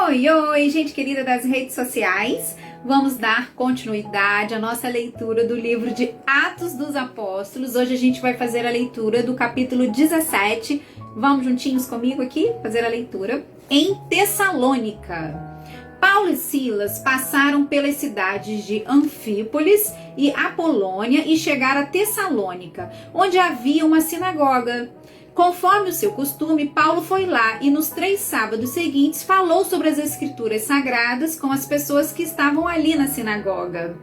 Oi, oi, gente querida das redes sociais. Vamos dar continuidade à nossa leitura do livro de Atos dos Apóstolos. Hoje a gente vai fazer a leitura do capítulo 17. Vamos juntinhos comigo aqui fazer a leitura. Em Tessalônica. Paulo e Silas passaram pelas cidades de Anfípolis e Apolônia e chegaram a Tessalônica, onde havia uma sinagoga. Conforme o seu costume, Paulo foi lá e nos 3 sábados seguintes falou sobre as escrituras sagradas com as pessoas que estavam ali na sinagoga.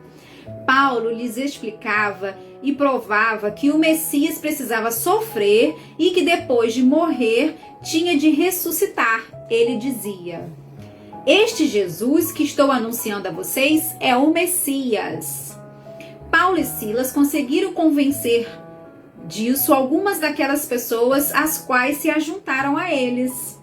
Paulo lhes explicava e provava que o Messias precisava sofrer e que depois de morrer tinha de ressuscitar. Ele dizia: "Este Jesus que estou anunciando a vocês é o Messias." Paulo e Silas conseguiram convencer disso algumas daquelas pessoas as quais se ajuntaram a eles.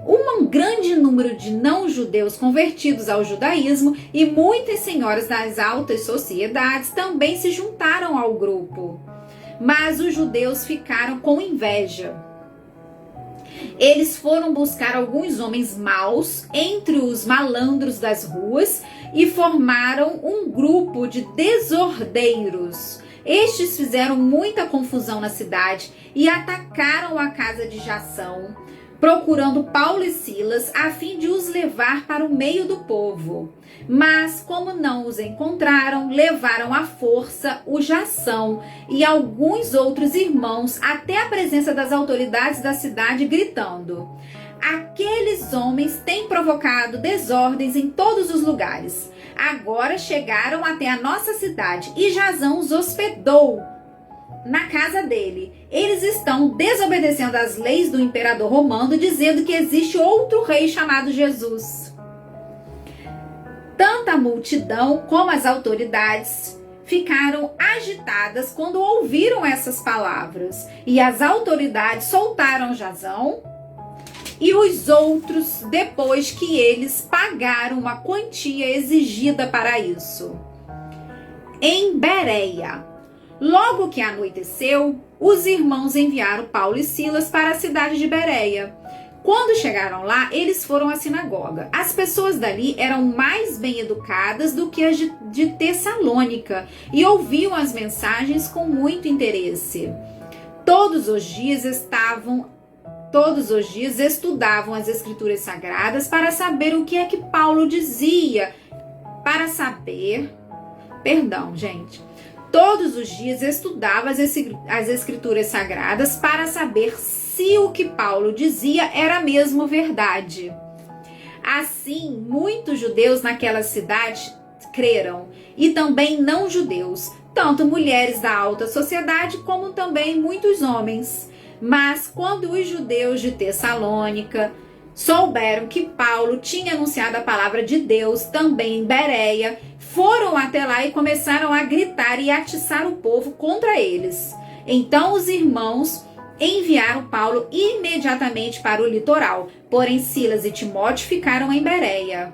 Um grande número de não-judeus convertidos ao judaísmo e muitas senhoras das altas sociedades também se juntaram ao grupo. Mas os judeus ficaram com inveja. Eles foram buscar alguns homens maus entre os malandros das ruas e formaram um grupo de desordeiros. Estes fizeram muita confusão na cidade e atacaram a casa de Jason, procurando Paulo e Silas a fim de os levar para o meio do povo. Mas, como não os encontraram, levaram à força o Jason e alguns outros irmãos até a presença das autoridades da cidade, gritando: "Aqueles homens têm provocado desordens em todos os lugares. Agora chegaram até a nossa cidade e Jason os hospedou na casa dele. Eles estão desobedecendo às leis do imperador romano, dizendo que existe outro rei chamado Jesus." Tanto a multidão como as autoridades ficaram agitadas quando ouviram essas palavras. E as autoridades soltaram Jason e os outros depois que eles pagaram uma quantia exigida para isso. Em Bereia. Logo que anoiteceu, os irmãos enviaram Paulo e Silas para a cidade de Bereia. Quando chegaram lá, eles foram à sinagoga. As pessoas dali eram mais bem educadas do que as de Tessalônica e ouviam as mensagens com muito interesse. Todos os dias estudavam as escrituras sagradas para saber o que é que Paulo dizia, Todos os dias estudava as escrituras sagradas para saber se o que Paulo dizia era mesmo verdade. Assim, muitos judeus naquela cidade creram, e também não judeus, tanto mulheres da alta sociedade como também muitos homens. Mas quando os judeus de Tessalônica souberam que Paulo tinha anunciado a palavra de Deus também em Bereia, foram até lá e começaram a gritar e atiçar o povo contra eles. Então os irmãos enviaram Paulo imediatamente para o litoral, porém Silas e Timóteo ficaram em Bereia.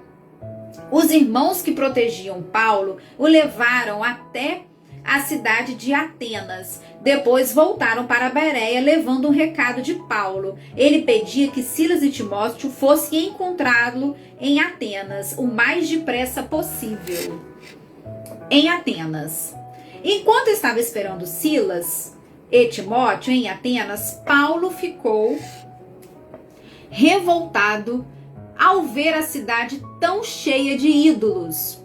Os irmãos que protegiam Paulo o levaram até a cidade de Atenas. Depois voltaram para Bereia levando um recado de Paulo. Ele pedia que Silas e Timóteo fossem encontrá-lo em Atenas o mais depressa possível. Em Atenas. Enquanto estava esperando Silas e Timóteo em Atenas, Paulo ficou revoltado ao ver a cidade tão cheia de ídolos.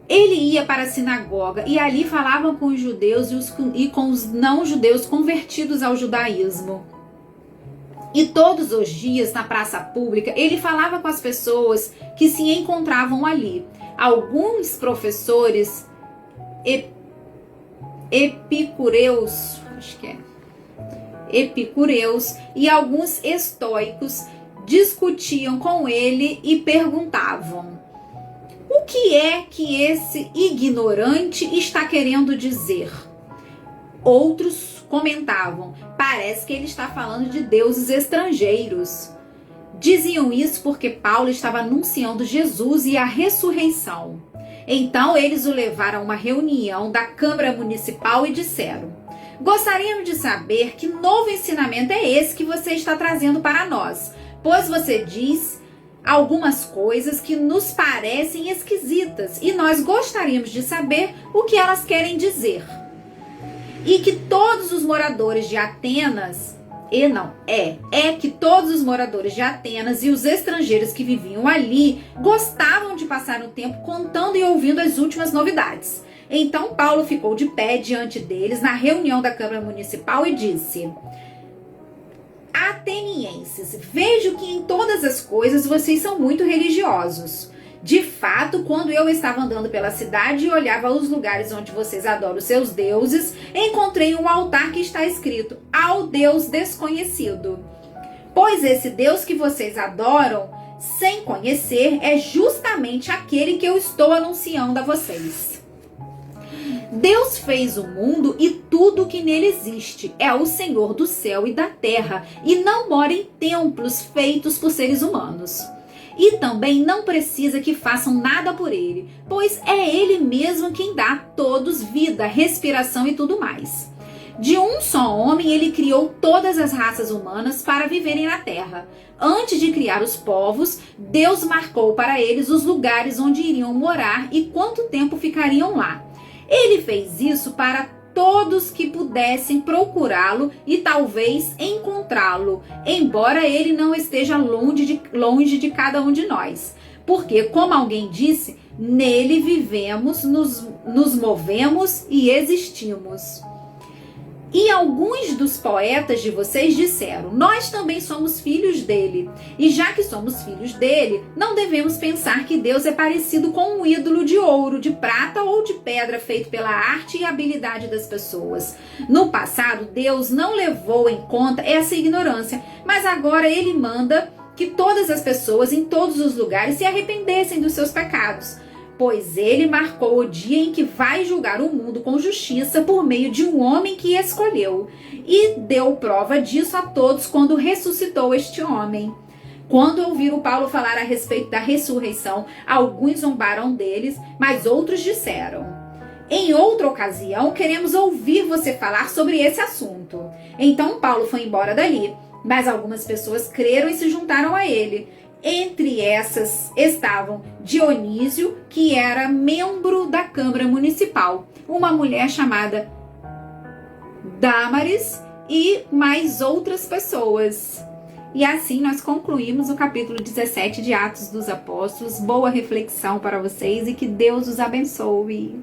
Ele ia para a sinagoga e ali falava com os judeus e com os não-judeus convertidos ao judaísmo. E todos os dias, na praça pública, ele falava com as pessoas que se encontravam ali. Alguns professores epicureus e alguns estoicos discutiam com ele e perguntavam: "O que é que esse ignorante está querendo dizer?" Outros comentavam: "Parece que ele está falando de deuses estrangeiros." Diziam isso porque Paulo estava anunciando Jesus e a ressurreição. Então eles o levaram a uma reunião da Câmara Municipal e disseram: "Gostaríamos de saber que novo ensinamento é esse que você está trazendo para nós, pois você diz algumas coisas que nos parecem esquisitas e nós gostaríamos de saber o que elas querem dizer. E que todos os moradores de Atenas, que todos os moradores de Atenas e os estrangeiros que viviam ali gostavam de passar um tempo contando e ouvindo as últimas novidades. Então Paulo ficou de pé diante deles na reunião da Câmara Municipal e disse: Atenienses, vejo que em todas as coisas vocês são muito religiosos. De fato, quando eu estava andando pela cidade e olhava os lugares onde vocês adoram os seus deuses, encontrei um altar que está escrito: ao Deus desconhecido. Pois esse Deus que vocês adoram, sem conhecer, é justamente aquele que eu estou anunciando a vocês. Deus fez o mundo e tudo que nele existe. É o Senhor do céu e da terra e não mora em templos feitos por seres humanos. E também não precisa que façam nada por ele, pois é ele mesmo quem dá a todos vida, respiração e tudo mais. De um só homem ele criou todas as raças humanas para viverem na terra. Antes de criar os povos, Deus marcou para eles os lugares onde iriam morar e quanto tempo ficariam lá. Ele fez isso para todos que pudessem procurá-lo e talvez encontrá-lo, embora ele não esteja longe de cada um de nós. Porque, como alguém disse, nele vivemos, nos movemos e existimos. E alguns dos poetas de vocês disseram: nós também somos filhos dele. E já que somos filhos dele, não devemos pensar que Deus é parecido com um ídolo de ouro, de prata ou de pedra feito pela arte e habilidade das pessoas. No passado, Deus não levou em conta essa ignorância, mas agora ele manda que todas as pessoas em todos os lugares se arrependessem dos seus pecados. Pois ele marcou o dia em que vai julgar o mundo com justiça por meio de um homem que escolheu, e deu prova disso a todos quando ressuscitou este homem. Quando ouviram Paulo falar a respeito da ressurreição, alguns zombaram deles, mas outros disseram: em outra ocasião, queremos ouvir você falar sobre esse assunto. Então Paulo foi embora dali, mas algumas pessoas creram e se juntaram a ele. Entre essas estavam Dionísio, que era membro da Câmara Municipal, uma mulher chamada Damaris e mais outras pessoas. E assim nós concluímos o capítulo 17 de Atos dos Apóstolos. Boa reflexão para vocês e que Deus os abençoe.